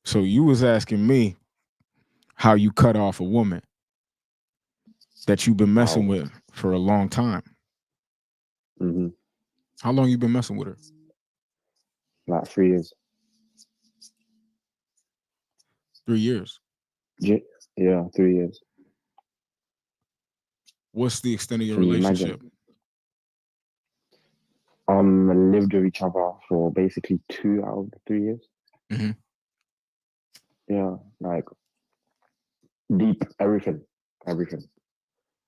So you was asking me how you cut off a woman that you've been messing Wow. with for a long time. Hmm. How long you been messing with her? Like 3 years. 3 years. J- Yeah, 3 years. What's the extent of your Can you imagine? relationship? Lived with each other for basically 2 out of the 3 years. Hmm. Yeah, like deep everything, everything.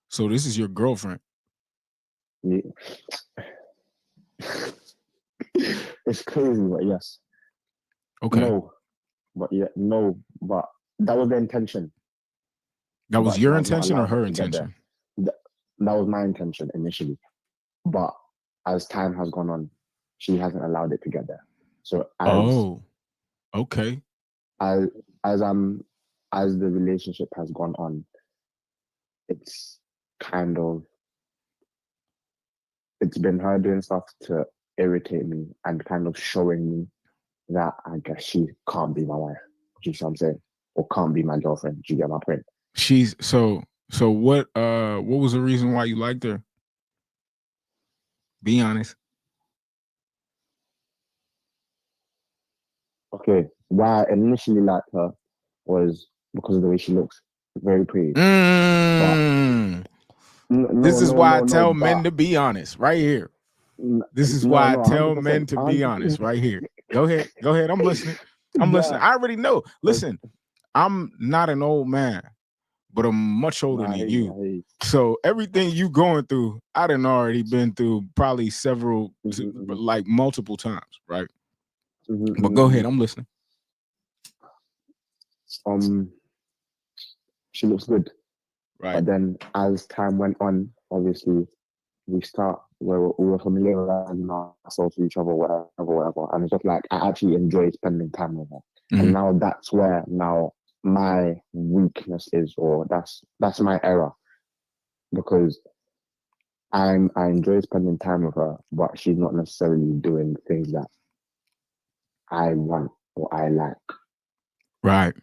So this is your girlfriend. Yeah. It's crazy, but yes, Okay. no, but yeah, no, but that was the intention, That was but she your has not intention or allowed her it to get there. intention? Th- That was my intention initially, but as time has gone on, she hasn't allowed it to get there. So Oh, okay. as as I'm as the relationship has gone on, it's kind of it's been her doing stuff to irritate me and kind of showing me that I guess she can't be my wife. Do you see what I'm saying? Or can't be my girlfriend. Do you get my point? She's so what was the reason why you liked her? Be honest. Okay. Why I initially liked her was because of the way she looks. Very pretty. But Mm. This is why I no, tell but men to be honest right here. n- This is no, why I no, tell 100%. men to be honest right here. Go ahead. Go ahead. I'm listening. I'm listening. Yeah. I already know. Uh, Listen, I'm not an old man, but I'm much older than you. I, So everything you going through, I done already been through probably several, mhm, mhm, like multiple times, right? mhm, But mhm, go ahead. mhm. I'm listening. Um, she looks good. Right. But then as time went on, obviously we were familiarizing ourselves with each other, whatever. And it's just like I actually enjoy spending time with her. And Mhm. now that's where now my weakness is, or that's my error because I enjoy spending time with her, but she's not necessarily doing things that I want or I like. Right.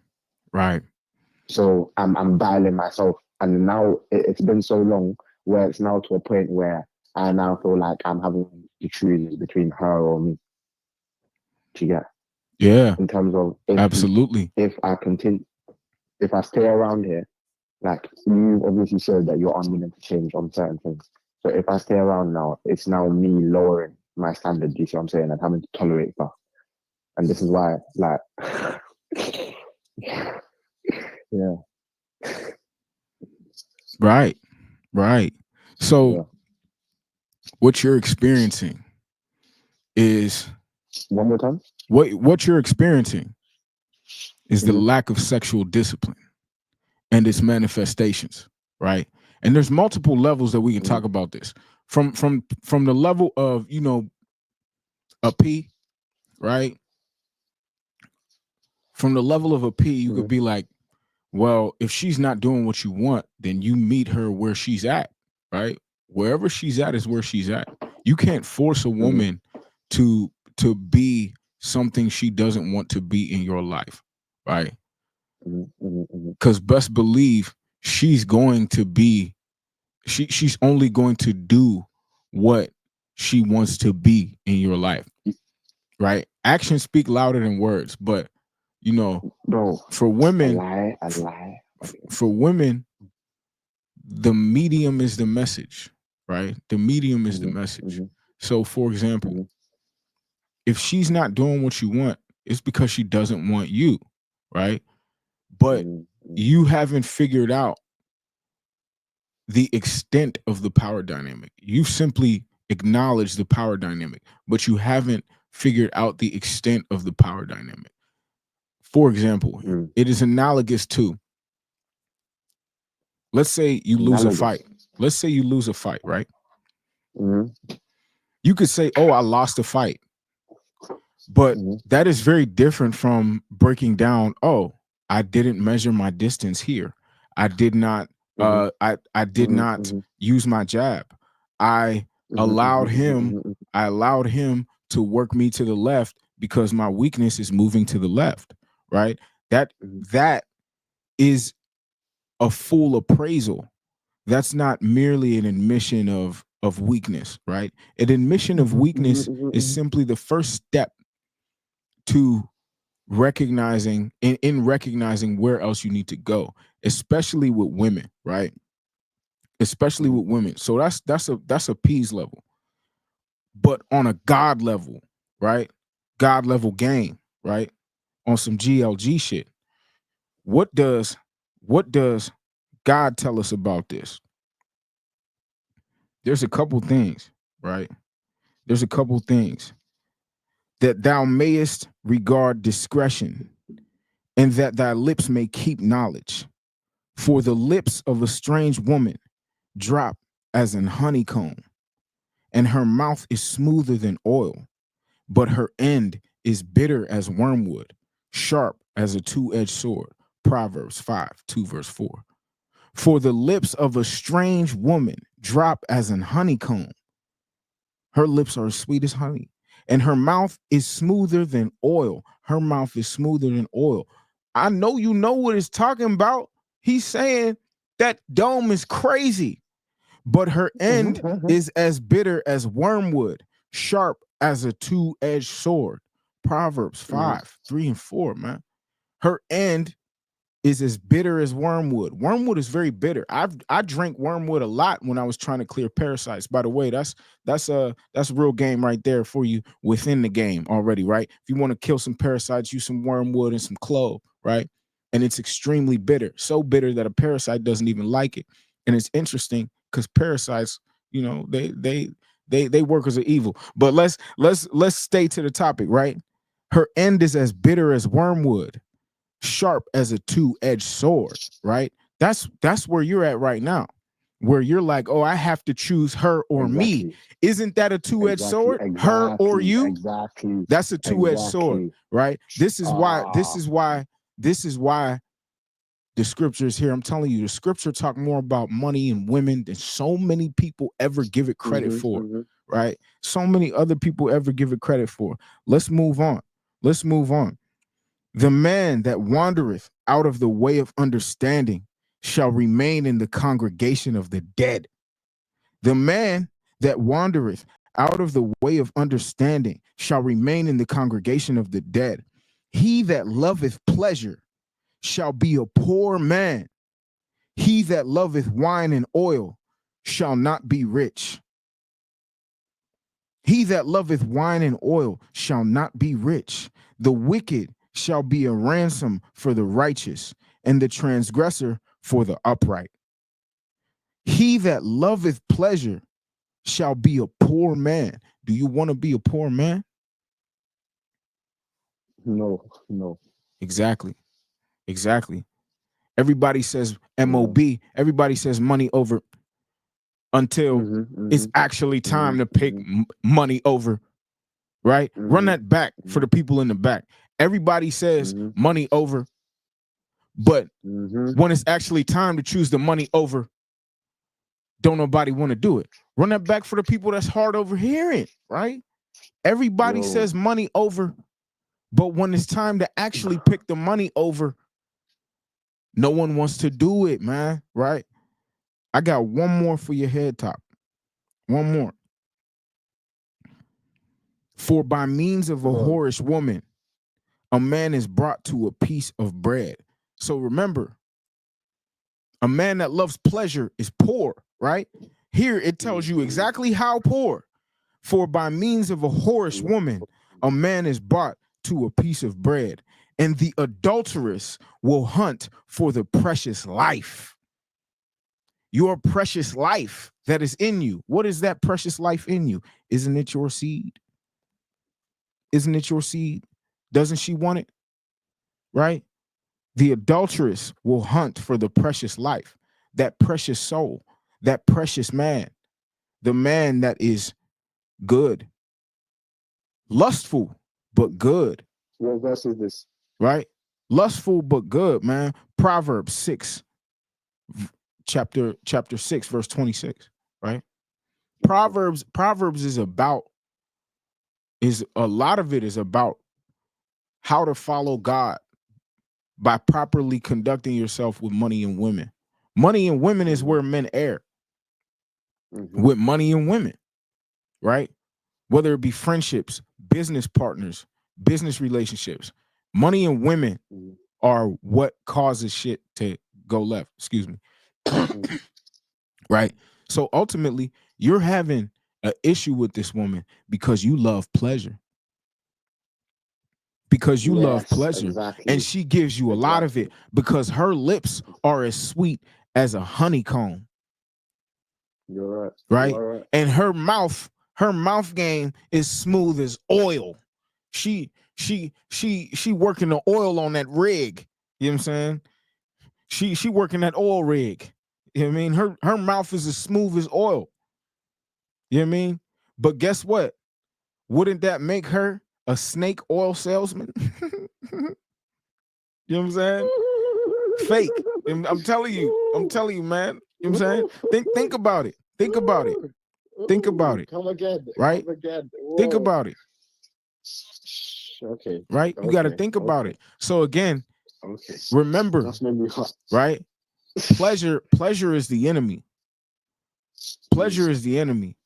Right. So I'm battling myself, and now it's been so long where it's now to a point where I now feel like I'm having to choose between her or me. To get Yeah. in terms of Absolutely. if I continue if I stay around here, like you obviously said that you're unwilling to change on certain things. So if I stay around now, it's now me lowering my standard. You see what I'm saying? And having to tolerate stuff. And this is why, like, yeah, Right. Right. So yeah. what you're experiencing is One more time. what you're experiencing is the Mm-hmm, lack of sexual discipline and its manifestations, right? And there's multiple levels that we can mm-hmm, talk about this. From the level of, a P, right? From the level of a P, you mm-hmm, could be like, well, if she's not doing what you want, then you meet her where she's at, right? Wherever she's at is where she's at. You can't force a mm-hmm, woman to to be something she doesn't want to be in your life, right? mm-hmm, mm-hmm, Because best believe she's going to be she's only going to do what she wants to be in your life, right? Actions speak louder than words, but you know, bro, for a women, lie, a lie. Okay. for women, the medium is the message, right? The medium is the Mm-hmm, message. mm-hmm, So, for example, mm-hmm, if she's not doing what you want, it's because she doesn't want you, right? But mm-hmm, you haven't figured out the extent of the power dynamic. You simply acknowledge the power dynamic, but you haven't figured out the extent of the power dynamic. For example, mm-hmm. it is analogous to, let's say you lose a Analogous. fight. Let's say you lose a fight, right? Mm-hmm, You could say, "Oh, I lost a fight." But mm-hmm, that is very different from breaking down, "Oh, I didn't measure my distance here. I did not mm-hmm, I did mm-hmm, not mm-hmm, use my jab. I mm-hmm, allowed him mm-hmm, I allowed him to work me to the left because my weakness is moving to the left." right? That Mhm. that is a full appraisal. That's not merely an admission of weakness, right? An admission of Mhm. weakness is Mhm. simply the first step to recognizing in recognizing where else you need to go, especially with women, right? Especially Mhm. with women. So that's a P's level. But on a God level, right? God level game, right? On some GLG shit. What does what does God tell us about this? There's a couple things, right? There's a couple things that thou mayest regard discretion, and that thy lips may keep knowledge. For the lips of a strange woman drop as an honeycomb, and her mouth is smoother than oil, but her end is bitter as wormwood, sharp as a two-edged sword. Proverbs 5, 2 verse 4. For the lips of a strange woman drop as an honeycomb. Her lips are as sweet as honey, and her mouth is smoother than oil. Her mouth is smoother than oil. I know you know what it's talking about. He's saying that dome is crazy, but her end Mhm. is as bitter as wormwood, sharp as a two-edged sword. Proverbs Mhm. 5, 3 and 4, man. Her end is as bitter as wormwood. Wormwood is very bitter. I drank wormwood a lot when I was trying to clear parasites. By the way, that's real game right there for you within the game already, right? If you want to kill some parasites, use some wormwood and some clove, right? And it's extremely bitter, so bitter that a parasite doesn't even like it. And it's interesting because parasites, you know, they workers are evil. But let's stay to the topic, right? Her end is as bitter as wormwood, sharp as a two-edged sword, right? That's where you're at right now, where you're like, oh, I have to choose her or me. Exactly. Isn't that a two-edged Exactly. sword? Her or Exactly. you? Exactly. That's a two-edged sword, Exactly. right? This is why, this Ah. is why, this is why the scripture is here. I'm telling you, the scripture talk more about money and women than so many people ever give it credit Mhm. for, Mhm. right? So many other people ever give it credit for. Let's move on. Let's move on. The man that wandereth out of the way of understanding shall remain in the congregation of the dead. The man that wandereth out of the way of understanding shall remain in the congregation of the dead. He that loveth pleasure shall be a poor man. He that loveth wine and oil shall not be rich. He that loveth wine and oil shall not be rich. The wicked shall be a ransom for the righteous, and the transgressor for the upright. He that loveth pleasure shall be a poor man. Do you want to be a poor man? No. No. Exactly. Exactly. Everybody says No. MOB, everybody says money over until Mhm. it's Mhm. actually time Mhm. to pick Mhm. money over, right? Run Mhm. that back for Mhm. the people in the back. Everybody says Mhm. money over, but Mhm. when it's actually time to choose the money over, don't nobody want to do it. Run that back for the people that's hard over hearing, right? Everybody Yo. says money over, but when it's time to actually pick the money over, no one wants to do it, man, right? I got one more for your head top. One more. For by means of a Go on. whorish woman, a man is brought to a piece of bread. So remember, a man that loves pleasure is poor, right? Here it tells you Mhm. exactly how poor. For by means of a whorish woman, a man is brought to a piece of bread, and the adulteress will hunt for the precious life. Your precious life that is in you. What is that precious life in you? Isn't it your seed? Isn't it your seed? Doesn't she want it? Right? The adulteress will hunt for the precious life, that precious soul, that precious man, the man that is good, lustful, but good, What verse is this? right? Lustful, but good, man. Proverbs 6, chapter 6, verse 26, right? Proverbs is a lot of it is about how to follow God by properly conducting yourself with money and women. Money and women is where men err, with money and women, right? Whether it be friendships, business partners, business relationships, money and women are what causes shit to go left. Excuse me. Right? So ultimately, you're having an issue with this woman because you love pleasure. Because you love Yes, pleasure. And exactly. she gives you a lot of it because her lips are as sweet as a honeycomb. You're right. Right? You are right. And her mouth game is smooth as oil. She working the oil on that rig. You know what I'm saying? She working that oil rig. You know what I mean? Her mouth is as smooth as oil. You know what I mean? But guess what? Wouldn't that make her a snake oil salesman? You know what I'm saying? Fake. I'm telling you, man. You know what I'm saying? Think about it. Think about it. Think about it. Come again. Right? Come again. Think Whoa. about it. Okay. Right? You got to think about it. So again, Okay. remember, That's made me hot. right? Pleasure is the enemy. Pleasure is the enemy.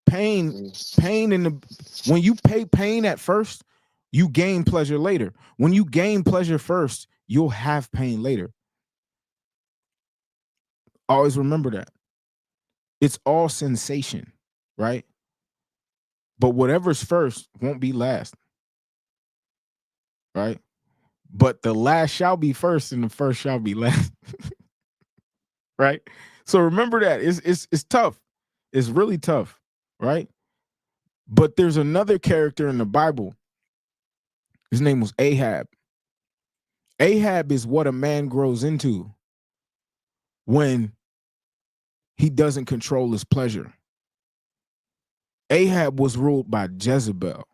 Pain in the when you pay pain at first, you gain pleasure later. When you gain pleasure first, you'll have pain later. Always remember that. It's all sensation, right? But whatever's first won't be last, right? But the last shall be first and the first shall be last. Right? So remember that. It's tough. It's really tough, right? But there's another character in the Bible. His name was Ahab. Ahab is what a man grows into when he doesn't control his pleasure. Ahab was ruled by Jezebel.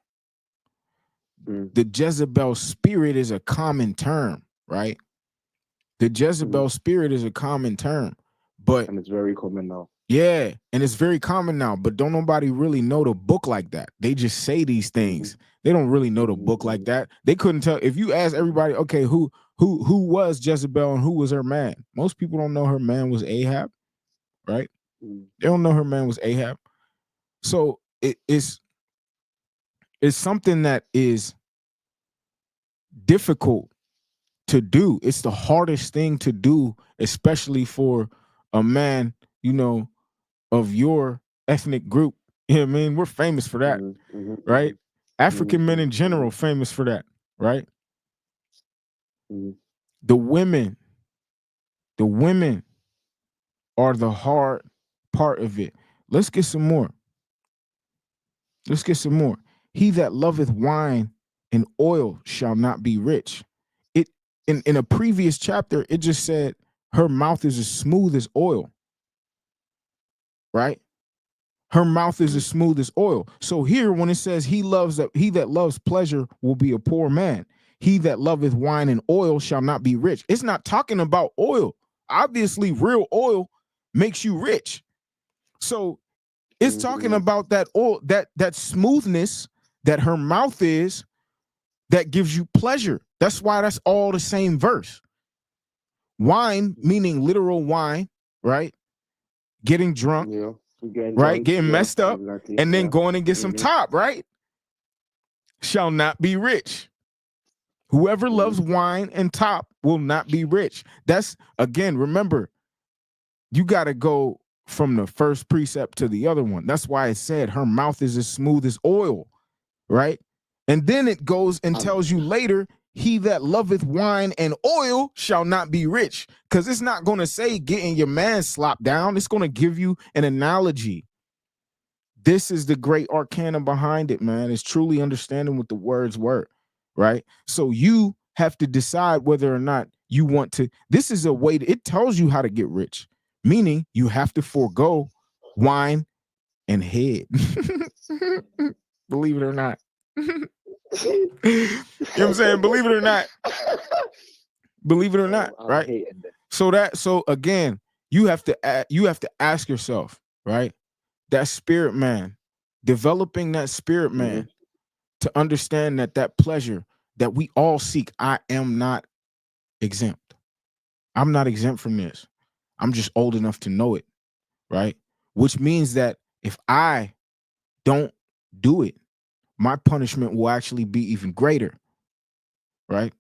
The Jezebel spirit is a common term, right? The Jezebel spirit is a common term, but and it's very common now. Yeah, and it's very common now, but don't nobody really know the book like that. They just say these things. They don't really know the book like that. They couldn't tell if you ask everybody, okay, who was Jezebel and who was her man? Most people don't know her man was Ahab, right? They don't know her man was Ahab. So it's something that is difficult to do. It's the hardest thing to do, especially for a man, of your ethnic group. You know what I mean? We're famous for that, right? African men in general famous for that, right? The women are the hard part of it. Let's get some more. He that loveth wine and oil shall not be rich. It in a previous chapter, it just said her mouth is as smooth as oil. Right? Her mouth is as smooth as oil. So here, when it says he that loves pleasure will be a poor man. He that loveth wine and oil shall not be rich. It's not talking about oil. Obviously, real oil makes you rich. So it's talking about that oil, that smoothness that her mouth is, that gives you pleasure. That's why that's all the same verse. Wine, meaning literal wine, right? Getting drunk. Yeah. Right? Getting messed up, exactly. And then going and get some top, right? Shall not be rich. Whoever loves wine and top will not be rich. That's, again, remember, you got to go from the first precept to the other one. That's why it said her mouth is as smooth as oil, right? And then it goes and tells you later, he that loveth wine and oil shall not be rich. Because it's not going to say getting your man slopped down. It's going to give you an analogy. This is the great arcana behind it, man. It's truly understanding what the words were, right? So you have to decide whether or not you want to. This is a way it tells you how to get rich, meaning you have to forego wine and head. Believe it or not. You know what I'm saying? Believe it or not. Believe it or not, right? So again, you have to ask yourself, right? That spirit man, developing that spirit man to understand that pleasure that we all seek. I am not exempt. I'm not exempt from this. I'm just old enough to know it, right? Which means that if I don't do it, my punishment will actually be even greater, right?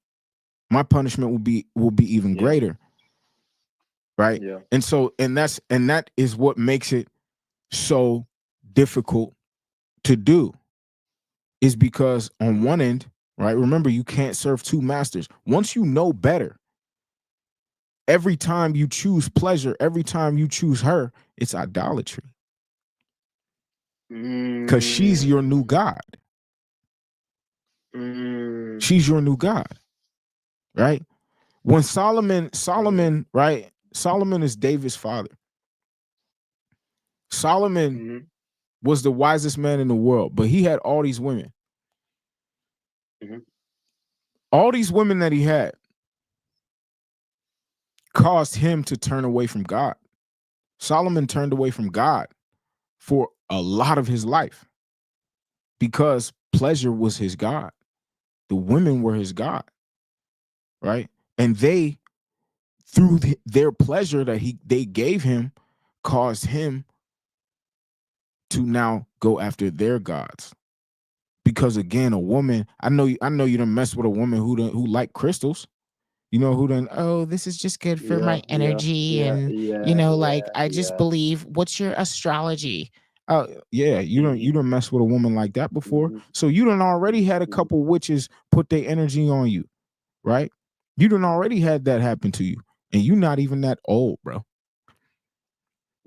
My punishment will be even Yeah. greater, right? Yeah. And that is what makes it so difficult to do, is because on one end, right? Remember, you can't serve two masters. Once you know better, every time you choose pleasure, every time you choose her, it's idolatry because she's your new Mm. god. Mm. She's your new god, right? When Solomon, Mm. Solomon, right? Solomon is David's father. Solomon Mm. was the wisest man in the world, but he had all these women. Mm. All these women that he had caused him to turn away from God. Solomon turned away from God for a lot of his life because pleasure was his God. The women were his God, right? And they, through their pleasure that they gave him, caused him to now go after their gods. Because again, a woman, I know you don't mess with a woman who like crystals. You know who then, oh, this is just good for Yeah. my Yeah. energy. Yeah. And, Yeah. like, Yeah. I just Yeah. believe, what's your astrology? Yeah, you Mm. don't mess with a woman like that before. Mm. So you done already had a Mm. couple witches put their energy on you, right? You done already had that happen to you. And you not even that old, bro.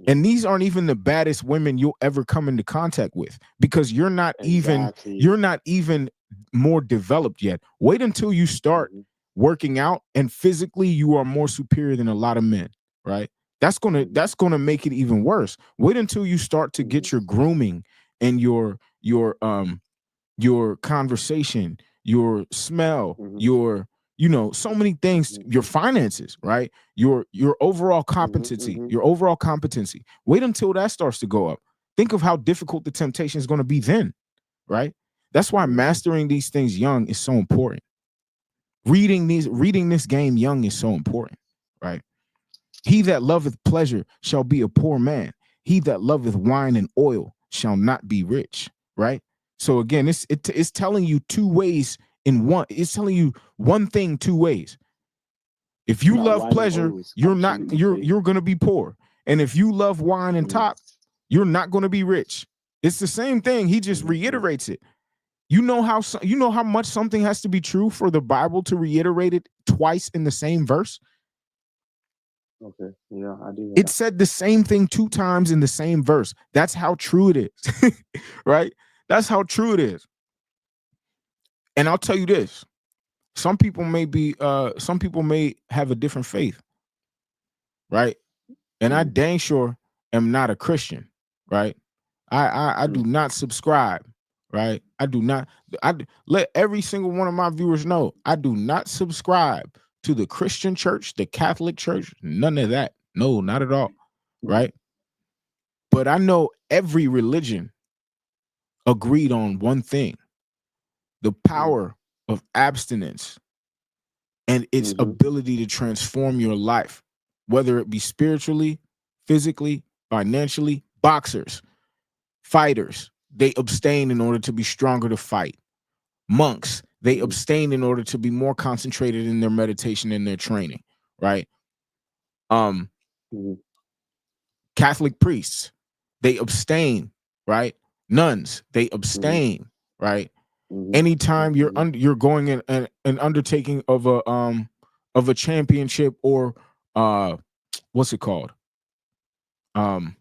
And these aren't even the baddest women you'll ever come into contact with, because Exactly. you're not even more developed yet. Wait until you start Mm. working out and physically you are more superior than a lot of men, right? Mm. That's gonna make it even worse. Wait until you start to Mm. get your grooming and your conversation, your smell, Mm. your, so many things, your Mm. finances, right? Your overall Mm. competency, Mm. your overall competency. Wait until that starts to go up. Think of how difficult the temptation is going to be then, right? That's why Mm. mastering these things young is so important. Reading this game young is so important, right? He that loveth pleasure shall be a poor man. He that loveth wine and oil shall not be rich. Right. So again, it's telling you two ways in one. It's telling you one thing two ways. If you That love wine and pleasure, oil is you're not absolutely you're crazy. gonna be poor. And if you love wine and Mm. top, you're not gonna be rich. It's the same thing. He just Mm. reiterates it. You know how much something has to be true for the Bible to reiterate it twice in the same verse? Okay. Yeah, I do hear It that. said the same thing two times in the same verse. That's how true it is. Right? That's how true it is. And I'll tell you this. Some people may have a different faith, right? And I Mm. dang sure am not a Christian, right? I do Mm. not subscribe, right? I do not. Let every single one of my viewers know I do not subscribe to the Christian church, the Catholic church, none of that. No, not at all, Mm. right? But I know every religion agreed on one thing: the Mm. power of abstinence and its Mm. ability to transform your life, whether it be spiritually, physically, financially. Boxers, fighters, they abstain in order to be stronger to fight. Monks, they Mm. abstain in order to be more concentrated in their meditation and their training, right? Um, Mm. Catholic priests, they abstain, right? Nuns, they Mm. abstain, right? Mm. Anytime Mm. you're going in an undertaking of a championship or what's it called, um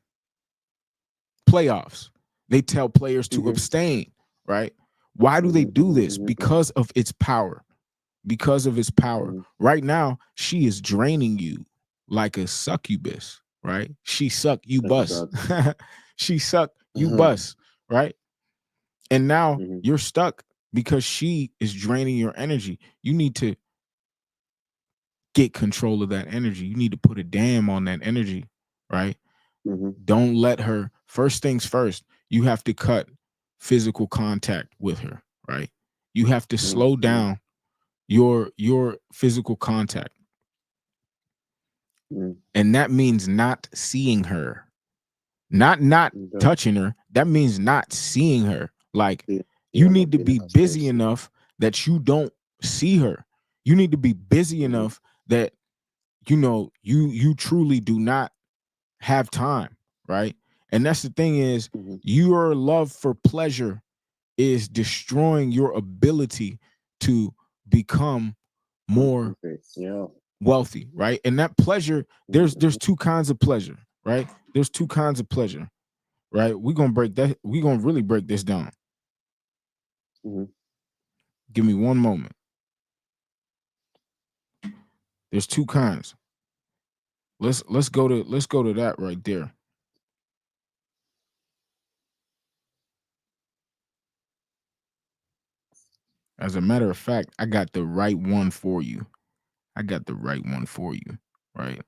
playoffs, they tell players to Mm. abstain, right? Why do they Mm. do this? Mm. Because of its power. Because of its power. Mm. Right now she is draining you like a succubus, right? She suck, you Oh bust. God. She suck, you Uh-huh. bust, right? And now Mm. you're stuck because she is draining your energy. You need to get control of that energy. You need to put a dam on that energy, right? Mm. Don't let her, first things first, you have to cut physical contact with her, right? You have to Mm. slow Mm. down your physical contact. Mm. And that means not seeing her. Not The, touching her. That means not seeing her. Like, yeah, you yeah, need not to being in be that busy space. enough that you don't see her. You need to be busy Mm-hmm. enough that you truly do not have time, right? And that's the thing is, Mm-hmm. your love for pleasure is destroying your ability to become more Concentrate. Yeah. wealthy, right? And that pleasure, there's Mm-hmm. two kinds of pleasure, right? There's two kinds of pleasure, right? We're gonna really break this down. Mm-hmm. Give me one moment. There's two kinds. Let's go to that right there. As a matter of fact, I got the right one for you. I got the right one for you, right?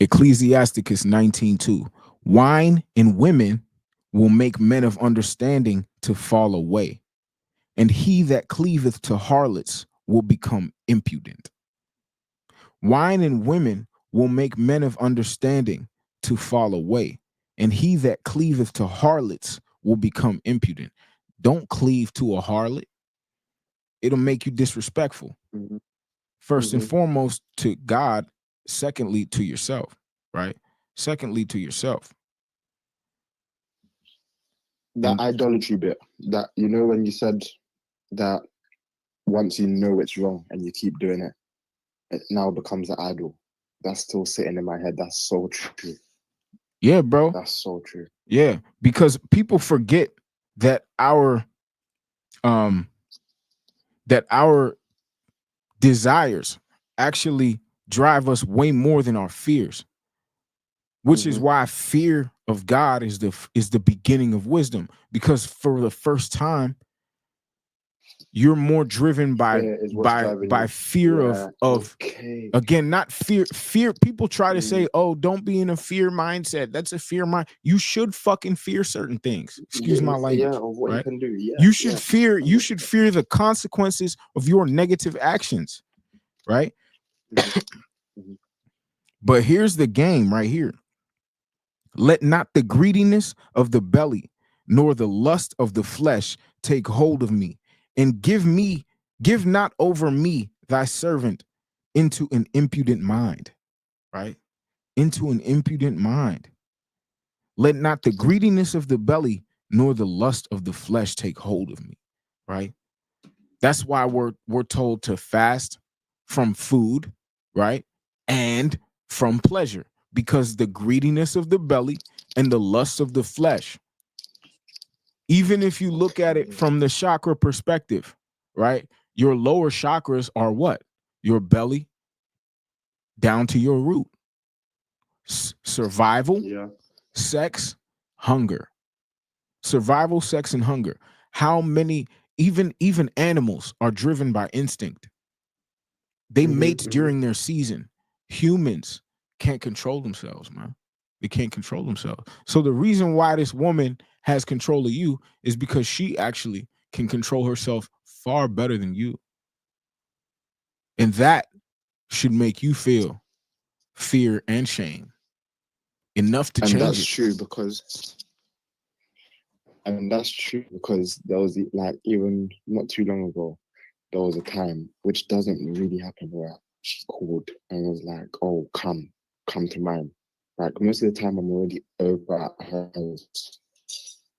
Ecclesiasticus 19:2. Wine and women will make men of understanding to fall away, and he that cleaveth to harlots will become impudent. Wine and women will make men of understanding to fall away, and he that cleaveth to harlots will become impudent. Don't cleave to a harlot, it'll make you disrespectful. Mm-hmm. First and Mm-hmm. foremost, to God, secondly, to yourself, right? Secondly, to yourself. That And idolatry bit, that, when you said that once you know it's wrong and you keep doing it, it now becomes an idol. That's still sitting in my head. That's so true. yeah, bro. That's so true. Yeah, because people forget that um our desires actually drive us way more than our fears, which is Mm-hmm. why fear of God is the beginning of wisdom, because for the first time you're more driven by Fear is what's by driving by you. fear Yeah. of Okay. again, not fear. People try to Mm. say, oh, don't be in a fear mindset, that's a fear mind. You should fucking fear certain things, excuse Yeah, my yeah, language, of what you right? can do. Yeah, you should yeah. fear you should 100%. fear the consequences of your negative actions, right? Mm-hmm. Mm-hmm. But here's the game right here. Let not the greediness of the belly nor the lust of the flesh take hold of me, and give not over me thy servant into an impudent mind, right? Into an impudent mind. Let not the greediness of the belly nor the lust of the flesh take hold of me, right? That's why we're told to fast from food, right? And from pleasure, because the greediness of the belly and the lust of the flesh, even if you look at it Okay. from the chakra perspective, right? Your lower chakras are what? Your belly down to your root. Survival, Yeah. sex, hunger. Survival, sex, and hunger. How many, even animals are driven by instinct. They Mm-hmm. mate Mm-hmm. during their season. Humans can't control themselves, man. They can't control themselves. So the reason why this woman has control of you is because she actually can control herself far better than you. And that should make you feel fear and shame enough to And change that's it. true because there was like, even not too long ago, there was a time which doesn't really happen where she called and was like, "Oh, come to mine." Like most of the time, I'm already over at her house.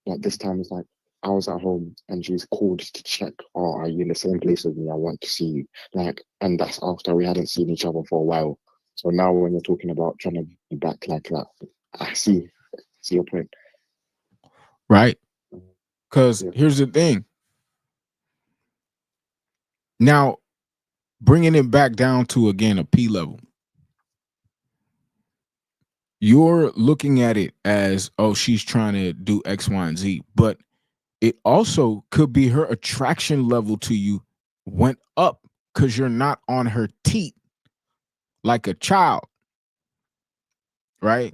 Like this time, it's like I was at home and she's called to check. Oh, are you in the same place as me? I want to see you. Like, and that's after we hadn't seen each other for a while. So now, when you're talking about trying to be back like that, I see your point. Right? Because Yeah. here's the thing. Now, bringing it back down to again a P level, you're looking at it as, oh, she's trying to do X, Y, and Z. But it also could be her attraction level to you went up because you're not on her teat like a child, right?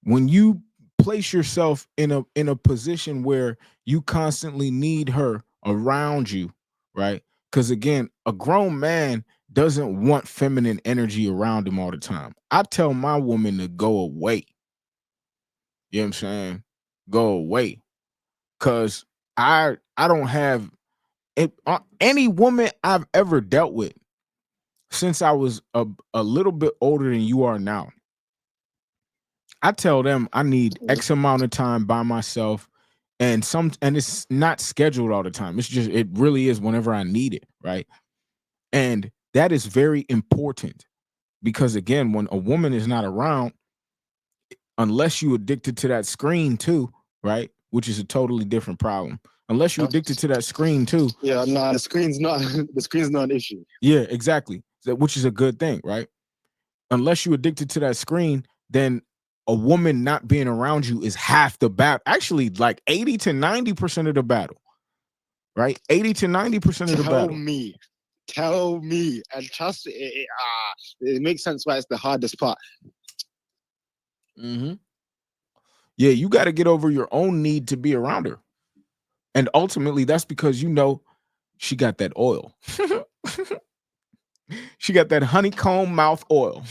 When you place yourself in a position where you constantly need her around you, right? Because again, a grown man doesn't want feminine energy around him all the time. I tell my woman to go away. You know what I'm saying? Go away. Cause I don't have it, any woman I've ever dealt with since I was a little bit older than you are now. I tell them I need X amount of time by myself, and it's not scheduled all the time. It's just it really is whenever I need it, right? And that is very important because again, when a woman is not around, unless you addicted to that screen too, right? Which is a totally different problem. Unless you're addicted to that screen too. Yeah, nah, the screen's not the screen's not an issue. Yeah, exactly. Which is a good thing, right? Unless you're addicted to that screen, then a woman not being around you is half the battle. Actually, like 80 to 90% of the battle, right? 80 to 90% of the battle. Tell me, and trust it makes sense why it's the hardest part. Mm-hmm. Yeah, you got to get over your own need to be around her. And ultimately, that's because you know she got that oil. She got that honeycomb mouth oil.